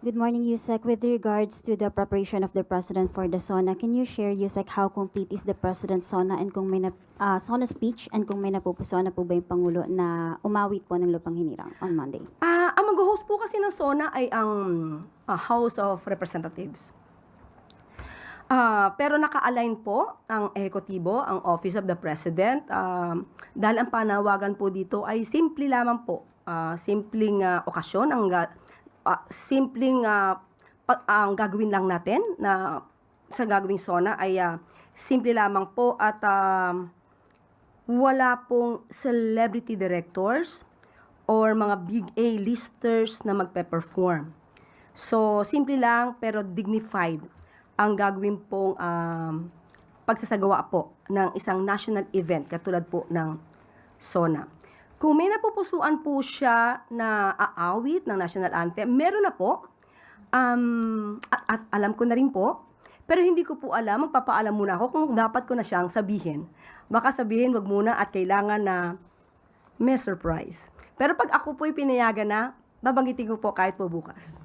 Good morning, Yusek. With regards to the preparation of the President for the SONA, can you share, Yusek, how complete is the President's SONA and kung may SONA speech and kung may napupuso na po ba yung Pangulo na umawit po ng lupang hinirang on Monday? Ang mag-host po kasi ng SONA ay ang House of Representatives. Pero naka-align po ang ehekutibo, ang Office of the President, dahil ang panawagan po dito ay simple lamang po, simpleng okasyon, ang gagawin lang natin na sa gagawing SONA ay simple lamang po at wala pong celebrity directors or mga big A-listers na magpe-perform. So, simple lang pero dignified ang gagawin pong pagsasagawa po ng isang national event katulad po ng SONA. Kung may napupusuan po siya na aawit ng national anthem, meron na po. At alam ko na rin po, pero hindi ko po alam, magpapaalam muna ako kung dapat ko na siyang sabihin. Baka sabihin, wag muna at kailangan na may surprise. Pero pag ako po'y pinayagan na, babanggitin ko po kahit po bukas.